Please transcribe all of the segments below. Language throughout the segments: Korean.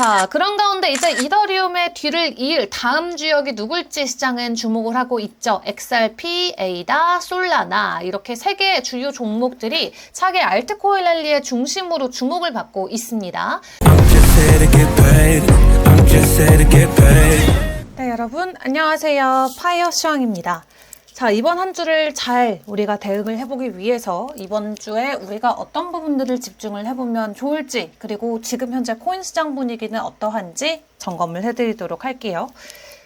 자, 그런 가운데 이제 이더리움의 뒤를 이을 다음 주역이 누굴지 시장은 주목을 하고 있죠. XRP, 에이다, 솔라나 이렇게 세 개의 주요 종목들이 차기 알트코인 랠리의 중심으로 주목을 받고 있습니다. 네, 여러분 안녕하세요. 파이어 시황입니다. 자, 이번 한 주를 잘 우리가 대응을 해보기 위해서 이번 주에 우리가 어떤 부분들을 집중을 해보면 좋을지, 그리고 지금 현재 코인 시장 분위기는 어떠한지 점검을 해드리도록 할게요.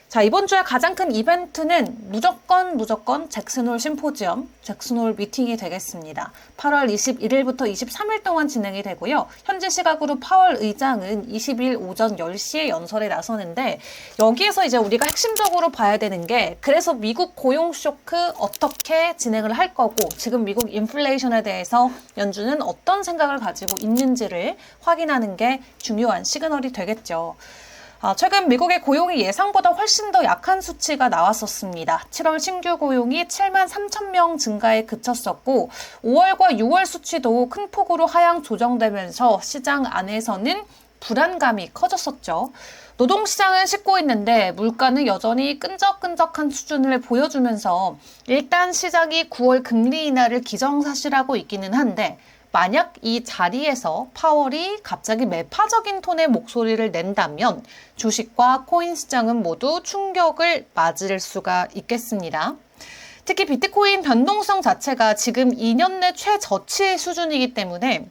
자, 이번 주에 가장 큰 이벤트는 무조건 잭슨홀 심포지엄, 잭슨홀 미팅이 되겠습니다. 8월 21일부터 23일 동안 진행이 되고요. 현지 시각으로 파월 의장은 20일 오전 10시에 연설에 나서는데, 여기에서 이제 우리가 핵심적으로 봐야 되는 게, 그래서 미국 고용 쇼크 어떻게 진행을 할 거고, 지금 미국 인플레이션에 대해서 연준은 어떤 생각을 가지고 있는지를 확인하는 게 중요한 시그널이 되겠죠. 최근 미국의 고용이 예상보다 훨씬 더 약한 수치가 나왔었습니다. 7월 신규 고용이 7만 3천 명 증가에 그쳤었고 5월과 6월 수치도 큰 폭으로 하향 조정되면서 시장 안에서는 불안감이 커졌었죠. 노동시장은 식고 있는데 물가는 여전히 끈적끈적한 수준을 보여주면서 일단 시장이 9월 금리 인하를 기정사실하고 있기는 한데, 만약 이 자리에서 파월이 갑자기 매파적인 톤의 목소리를 낸다면 주식과 코인 시장은 모두 충격을 맞을 수가 있겠습니다. 특히 비트코인 변동성 자체가 지금 2년 내 최저치 수준이기 때문에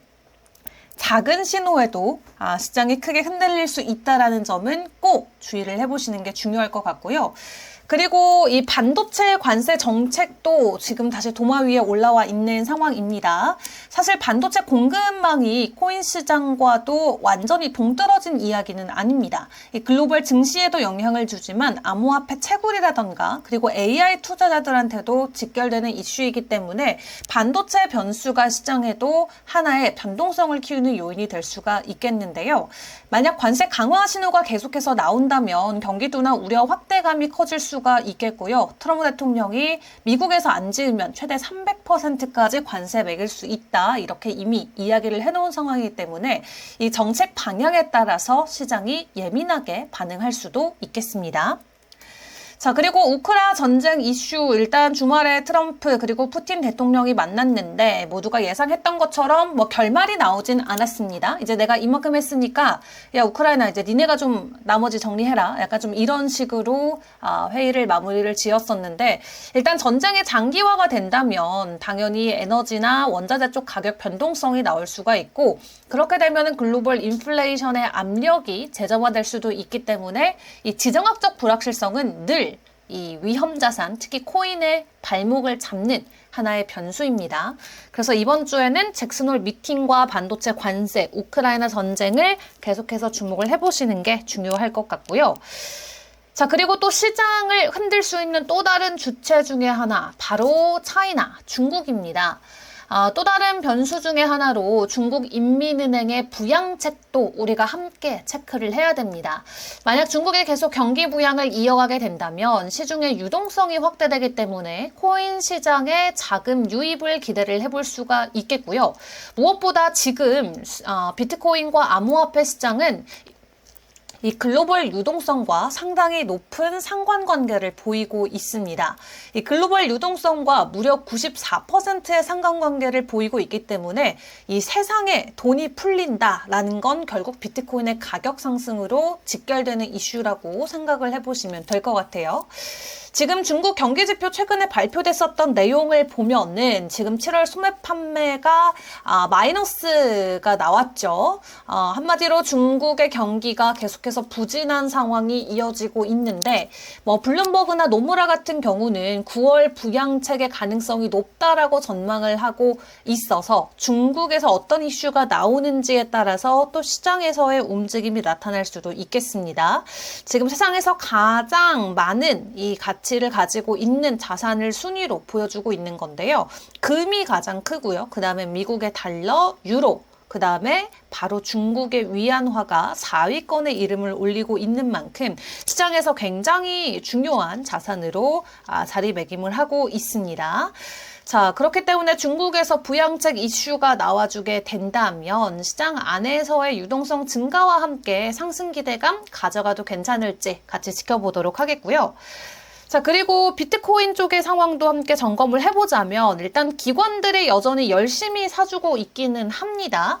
작은 신호에도 시장이 크게 흔들릴 수 있다는 점은 꼭 주의를 해보시는 게 중요할 것 같고요. 그리고 이 반도체 관세 정책도 지금 다시 도마 위에 올라와 있는 상황입니다. 사실 반도체 공급망이 코인 시장과도 완전히 동떨어진 이야기는 아닙니다. 이 글로벌 증시에도 영향을 주지만 암호화폐 채굴이라던가 그리고 AI 투자자들한테도 직결되는 이슈이기 때문에 반도체 변수가 시장에도 하나의 변동성을 키우는 요인이 될 수가 있겠는데요. 만약 관세 강화 신호가 계속해서 나온다면 경기도나 우려 확대감이 커질 수가 있겠고요. 트럼프 대통령이 미국에서 안 지으면 최대 300%까지 관세 매길 수 있다, 이렇게 이미 이야기를 해놓은 상황이기 때문에 이 정책 방향에 따라서 시장이 예민하게 반응할 수도 있겠습니다. 자, 그리고 우크라 전쟁 이슈, 일단 주말에 트럼프 그리고 푸틴 대통령이 만났는데 모두가 예상했던 것처럼 결말이 나오진 않았습니다. 이제 내가 이만큼 했으니까 야 우크라이나 이제 니네가 좀 나머지 정리해라, 약간 좀 이런 식으로 회의를 마무리를 지었었는데, 일단 전쟁의 장기화가 된다면 당연히 에너지나 원자재 쪽 가격 변동성이 나올 수가 있고, 그렇게 되면은 글로벌 인플레이션의 압력이 재점화될 수도 있기 때문에 이 지정학적 불확실성은 늘 이 위험 자산, 특히 코인의 발목을 잡는 하나의 변수입니다. 그래서 이번 주에는 잭슨홀 미팅과 반도체 관세, 우크라이나 전쟁을 계속해서 주목을 해보시는 게 중요할 것 같고요. 자, 그리고 또 시장을 흔들 수 있는 또 다른 주체 중에 하나, 바로 차이나, 중국입니다. 또 다른 변수 중에 하나로 중국 인민은행의 부양책도 우리가 함께 체크를 해야 됩니다. 만약 중국이 계속 경기 부양을 이어가게 된다면 시중의 유동성이 확대되기 때문에 코인 시장에 자금 유입을 기대를 해볼 수가 있겠고요. 무엇보다 지금 비트코인과 암호화폐 시장은 이 글로벌 유동성과 상당히 높은 상관관계를 보이고 있습니다. 이 글로벌 유동성과 무려 94%의 상관관계를 보이고 있기 때문에 이 세상에 돈이 풀린다라는 건 결국 비트코인의 가격 상승으로 직결되는 이슈라고 생각을 해보시면 될 것 같아요. 지금 중국 경기지표 최근에 발표됐었던 내용을 보면은 지금 7월 소매 판매가 마이너스가 나왔죠. 한마디로 중국의 경기가 계속해서 부진한 상황이 이어지고 있는데, 블룸버그나 노무라 같은 경우는 9월 부양책의 가능성이 높다라고 전망을 하고 있어서 중국에서 어떤 이슈가 나오는지에 따라서 또 시장에서의 움직임이 나타날 수도 있겠습니다. 지금 세상에서 가장 많은 이 가치를 가지고 있는 자산을 순위로 보여주고 있는 건데요. 금이 가장 크고요. 그 다음에 미국의 달러, 유로, 그 다음에 바로 중국의 위안화가 4위권에 이름을 올리고 있는 만큼 시장에서 굉장히 중요한 자산으로 자리매김을 하고 있습니다. 자, 그렇기 때문에 중국에서 부양책 이슈가 나와주게 된다면 시장 안에서의 유동성 증가와 함께 상승 기대감 가져가도 괜찮을지 같이 지켜보도록 하겠고요. 자, 그리고 비트코인 쪽의 상황도 함께 점검을 해보자면 일단 기관들이 여전히 열심히 사주고 있기는 합니다.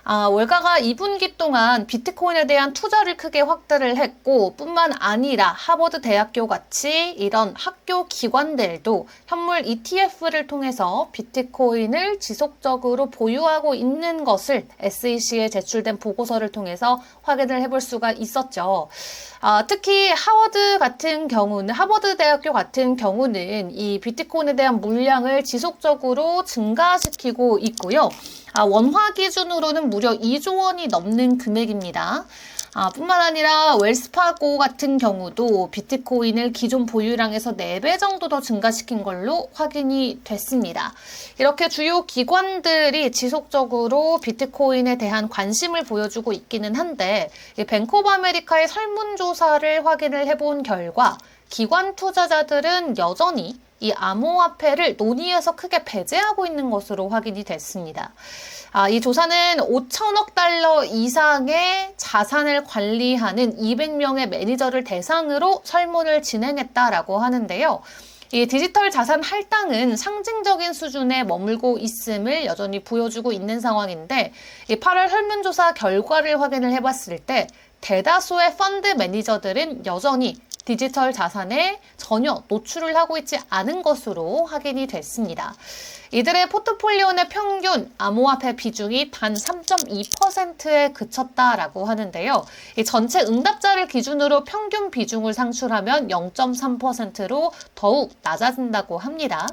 월가가 2분기 동안 비트코인에 대한 투자를 크게 확대를 했고 뿐만 아니라 하버드 대학교 같이 이런 학교 기관들도 현물 ETF를 통해서 비트코인을 지속적으로 보유하고 있는 것을 SEC에 제출된 보고서를 통해서 확인을 해볼 수가 있었죠. 특히 하버드 대학교 같은 경우는 이 비트코인에 대한 물량을 지속적으로 증가시키고 있고요. 원화 기준으로는 무려 2조 원이 넘는 금액입니다. 뿐만 아니라 웰스파고 같은 경우도 비트코인을 기존 보유량에서 4배 정도 더 증가시킨 걸로 확인이 됐습니다. 이렇게 주요 기관들이 지속적으로 비트코인에 대한 관심을 보여주고 있기는 한데 뱅크 오브 아메리카의 설문조사를 확인을 해본 결과 기관 투자자들은 여전히 이 암호화폐를 논의에서 크게 배제하고 있는 것으로 확인이 됐습니다. 이 조사는 5천억 달러 이상의 자산을 관리하는 200명의 매니저를 대상으로 설문을 진행했다라고 하는데요. 이 디지털 자산 할당은 상징적인 수준에 머물고 있음을 여전히 보여주고 있는 상황인데 이 8월 설문조사 결과를 확인을 해봤을 때 대다수의 펀드 매니저들은 여전히 디지털 자산에 전혀 노출을 하고 있지 않은 것으로 확인이 됐습니다. 이들의 포트폴리오 내 평균 암호화폐 비중이 단 3.2%에 그쳤다라고 하는데요. 이 전체 응답자를 기준으로 평균 비중을 상출하면 0.3%로 더욱 낮아진다고 합니다.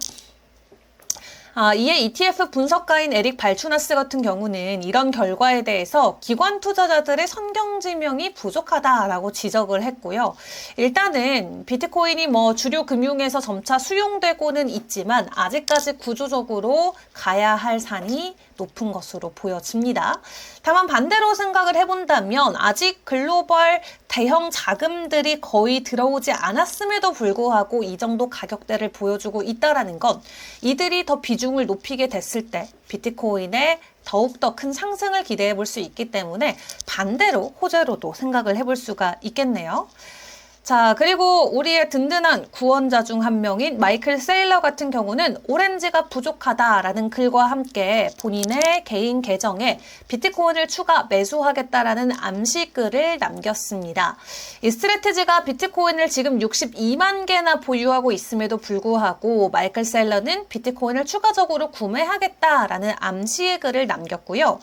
이에 ETF 분석가인 에릭 발추나스 같은 경우는 이런 결과에 대해서 기관 투자자들의 선경지명이 부족하다라고 지적을 했고요. 일단은 비트코인이 주류 금융에서 점차 수용되고는 있지만 아직까지 구조적으로 가야 할 산이 높은 것으로 보여집니다. 다만 반대로 생각을 해본다면 아직 글로벌 대형 자금들이 거의 들어오지 않았음에도 불구하고 이 정도 가격대를 보여주고 있다는 건 이들이 더 비중을 높이게 됐을 때 비트코인에 더욱더 큰 상승을 기대해 볼 수 있기 때문에 반대로 호재로도 생각을 해볼 수가 있겠네요. 자, 그리고 우리의 든든한 구원자 중 한 명인 마이클 세일러 같은 경우는 오렌지가 부족하다라는 글과 함께 본인의 개인 계정에 비트코인을 추가 매수하겠다라는 암시글을 남겼습니다. 이 스트래티지가 비트코인을 지금 62만 개나 보유하고 있음에도 불구하고 마이클 세일러는 비트코인을 추가적으로 구매하겠다라는 암시의 글을 남겼고요.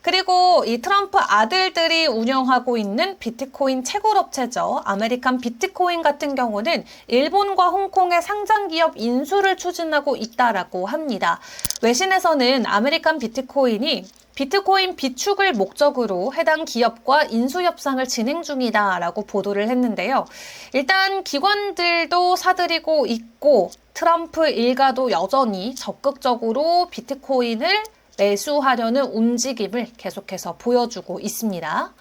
그리고 이 트럼프 아들들이 운영하고 있는 비트코인 채굴업체죠. 아메리칸 비트코인 같은 경우는 일본과 홍콩의 상장 기업 인수를 추진하고 있다라고 합니다. 외신에서는 아메리칸 비트코인이 비트코인 비축을 목적으로 해당 기업과 인수 협상을 진행 중이다라고 보도를 했는데요. 일단 기관들도 사들이고 있고 트럼프 일가도 여전히 적극적으로 비트코인을 매수하려는 움직임을 계속해서 보여주고 있습니다.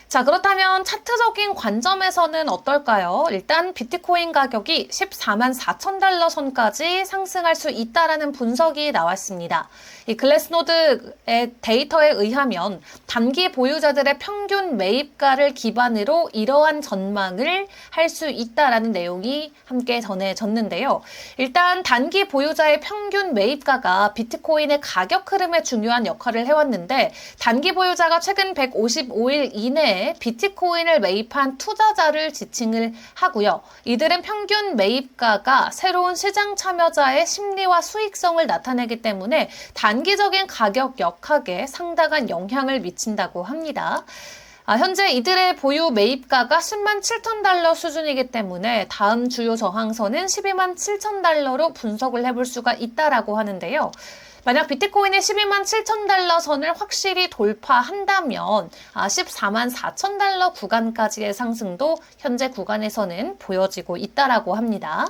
자, 그렇다면 차트적인 관점에서는 어떨까요? 일단 비트코인 가격이 14만 4천 달러 선까지 상승할 수 있다라는 분석이 나왔습니다. 이 글래스노드의 데이터에 의하면 단기 보유자들의 평균 매입가를 기반으로 이러한 전망을 할 수 있다라는 내용이 함께 전해졌는데요. 일단 단기 보유자의 평균 매입가가 비트코인의 가격 흐름에 중요한 역할을 해왔는데 단기 보유자가 최근 155일 이내에 비트코인을 매입한 투자자를 지칭을 하고요. 이들은 평균 매입가가 새로운 시장 참여자의 심리와 수익성을 나타내기 때문에 단기적인 가격 역학에 상당한 영향을 미친다고 합니다. 현재 이들의 보유 매입가가 10만 7천 달러 수준이기 때문에 다음 주요 저항선은 12만 7천 달러로 분석을 해볼 수가 있다라고 하는데요. 만약 비트코인의 12만 7천 달러 선을 확실히 돌파한다면 14만 4천 달러 구간까지의 상승도 현재 구간에서는 보여지고 있다라고 합니다.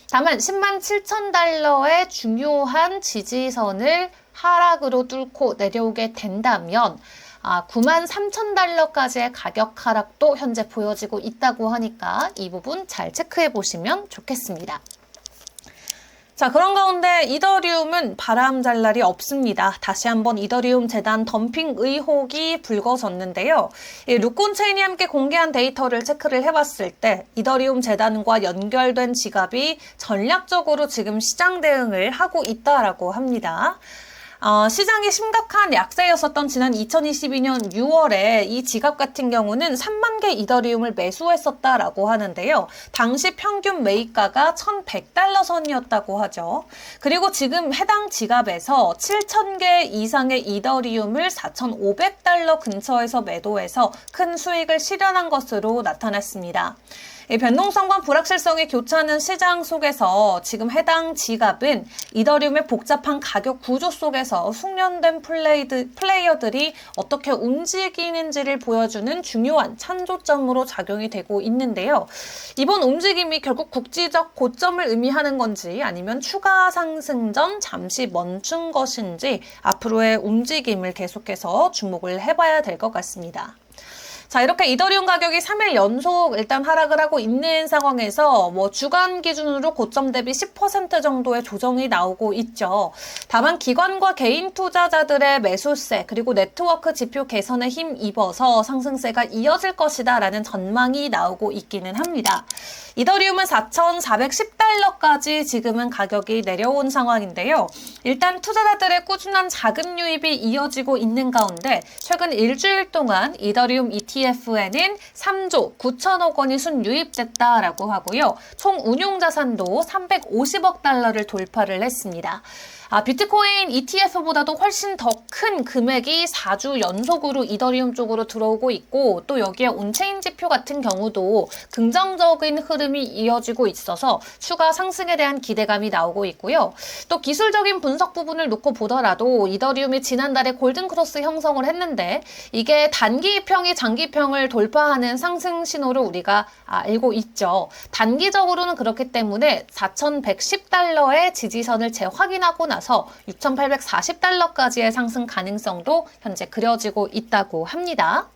다만 10만 7천 달러의 중요한 지지선을 하락으로 뚫고 내려오게 된다면 9만 3천 달러까지의 가격 하락도 현재 보여지고 있다고 하니까 이 부분 잘 체크해 보시면 좋겠습니다. 자, 그런 가운데 이더리움은 바람 잘 날이 없습니다. 다시 한번 이더리움 재단 덤핑 의혹이 불거졌는데요. 이 루콘체인이 함께 공개한 데이터를 체크를 해봤을 때 이더리움 재단과 연결된 지갑이 전략적으로 지금 시장 대응을 하고 있다라고 합니다. 시장이 심각한 약세였었던 지난 2022년 6월에 이 지갑 같은 경우는 3만 개 이더리움을 매수했었다라고 하는데요. 당시 평균 매입가가 1,100달러 선이었다고 하죠. 그리고 지금 해당 지갑에서 7,000개 이상의 이더리움을 4,500달러 근처에서 매도해서 큰 수익을 실현한 것으로 나타났습니다. 변동성과 불확실성이 교차하는 시장 속에서 지금 해당 지갑은 이더리움의 복잡한 가격 구조 속에서 숙련된 플레이어들이 어떻게 움직이는지를 보여주는 중요한 참조점으로 작용이 되고 있는데요. 이번 움직임이 결국 국지적 고점을 의미하는 건지 아니면 추가 상승 전 잠시 멈춘 것인지 앞으로의 움직임을 계속해서 주목을 해봐야 될 것 같습니다. 자, 이렇게 이더리움 가격이 3일 연속 일단 하락을 하고 있는 상황에서 주간 기준으로 고점 대비 10% 정도의 조정이 나오고 있죠. 다만 기관과 개인 투자자들의 매수세 그리고 네트워크 지표 개선에 힘입어서 상승세가 이어질 것이다 라는 전망이 나오고 있기는 합니다. 이더리움은 4,410달러까지 지금은 가격이 내려온 상황인데요. 일단 투자자들의 꾸준한 자금 유입이 이어지고 있는 가운데 최근 일주일 동안 이더리움 ETF에는 3조 9천억 원이 순유입됐다라고 하고요. 총 운용 자산도 350억 달러를 돌파를 했습니다. 비트코인 ETF보다도 훨씬 더 큰 금액이 4주 연속으로 이더리움 쪽으로 들어오고 있고 또 여기에 온체인 지표 같은 경우도 긍정적인 흐름이 이어지고 있어서 추가 상승에 대한 기대감이 나오고 있고요. 또 기술적인 분석 부분을 놓고 보더라도 이더리움이 지난달에 골든크로스 형성을 했는데 이게 단기평이 장기평을 돌파하는 상승 신호를 우리가 알고 있죠. 단기적으로는 그렇기 때문에 4,110달러의 지지선을 재확인하고 나서 6,840달러까지의 상승 가능성도 현재 그려지고 있다고 합니다.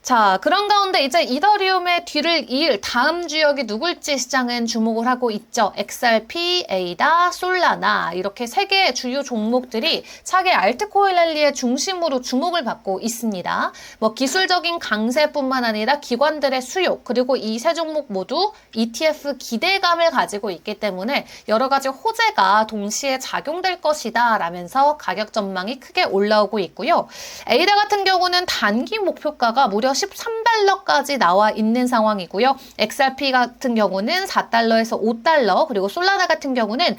자, 그런 가운데 이제 이더리움의 뒤를 이을 다음 주역이 누굴지 시장은 주목을 하고 있죠. XRP, 에이다, 솔라나 이렇게 세 개의 주요 종목들이 차기 알트코인 랠리의 중심으로 주목을 받고 있습니다. 기술적인 강세뿐만 아니라 기관들의 수요 그리고 이 세 종목 모두 ETF 기대감을 가지고 있기 때문에 여러 가지 호재가 동시에 작용될 것이다 라면서 가격 전망이 크게 올라오고 있고요. 에이다 같은 경우는 단기 목표가가 무려 13달러까지 나와 있는 상황이고요. XRP 같은 경우는 4달러에서 5달러 그리고 솔라나 같은 경우는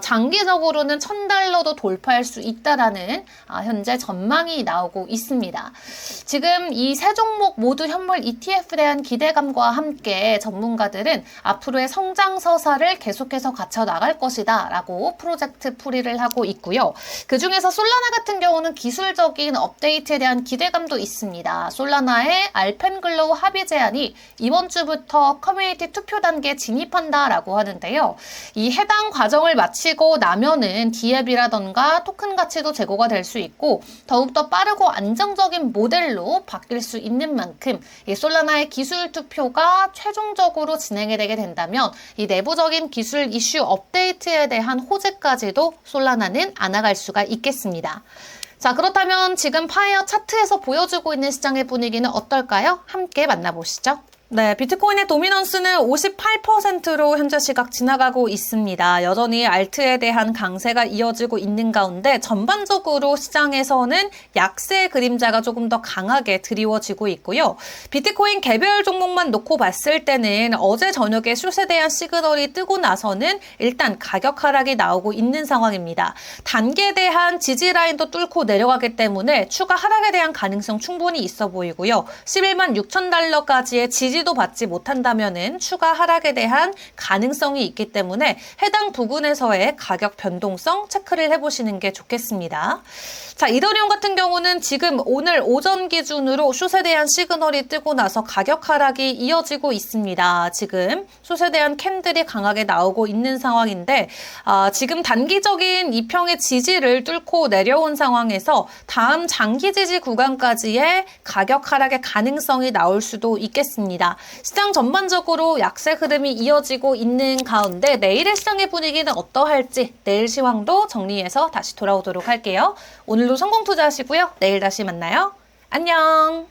장기적으로는 1,000달러도 돌파할 수 있다라는 현재 전망이 나오고 있습니다. 지금 이 세 종목 모두 현물 ETF에 대한 기대감과 함께 전문가들은 앞으로의 성장 서사를 계속해서 갖춰 나갈 것이다 라고 프로젝트 풀이를 하고 있고요. 그중에서 솔라나 같은 경우는 기술적인 업데이트에 대한 기대감도 있습니다. 솔라나의 알펜글로우 합의 제안이 이번 주부터 커뮤니티 투표 단계에 진입한다라고 하는데요. 이 해당 과정을 마치고 나면은 디앱이라던가 토큰 가치도 제고가 될 수 있고 더욱더 빠르고 안정적인 모델로 바뀔 수 있는 만큼 이 솔라나의 기술 투표가 최종적으로 진행이 되게 된다면 이 내부적인 기술 이슈 업데이트에 대한 호재까지도 솔라나는 안아갈 수가 있겠습니다. 자, 그렇다면 지금 파이어 차트에서 보여주고 있는 시장의 분위기는 어떨까요? 함께 만나보시죠. 네, 비트코인의 도미넌스는 58%로 현재 시각 지나가고 있습니다. 여전히 알트에 대한 강세가 이어지고 있는 가운데 전반적으로 시장에서는 약세 그림자가 조금 더 강하게 드리워지고 있고요. 비트코인 개별 종목만 놓고 봤을 때는 어제 저녁에 숏에 대한 시그널이 뜨고 나서는 일단 가격 하락이 나오고 있는 상황입니다. 단기에 대한 지지 라인도 뚫고 내려가기 때문에 추가 하락에 대한 가능성 충분히 있어 보이고요. 11만 6천 달러까지의 지지도 받지 못한다면은 추가 하락에 대한 가능성이 있기 때문에 해당 부분에서의 가격 변동성 체크를 해보시는 게 좋겠습니다. 자, 이더리움 같은 경우는 지금 오늘 오전 기준으로 숏에 대한 시그널이 뜨고 나서 가격 하락이 이어지고 있습니다. 지금 숏에 대한 캔들이 강하게 나오고 있는 상황인데 지금 단기적인 이평의 지지를 뚫고 내려온 상황에서 다음 장기 지지 구간까지의 가격 하락의 가능성이 나올 수도 있겠습니다. 있습니다. 시장 전반적으로 약세 흐름이 이어지고 있는 가운데 내일의 시장의 분위기는 어떠할지 내일 시황도 정리해서 다시 돌아오도록 할게요. 오늘도 성공 투자하시고요. 내일 다시 만나요. 안녕.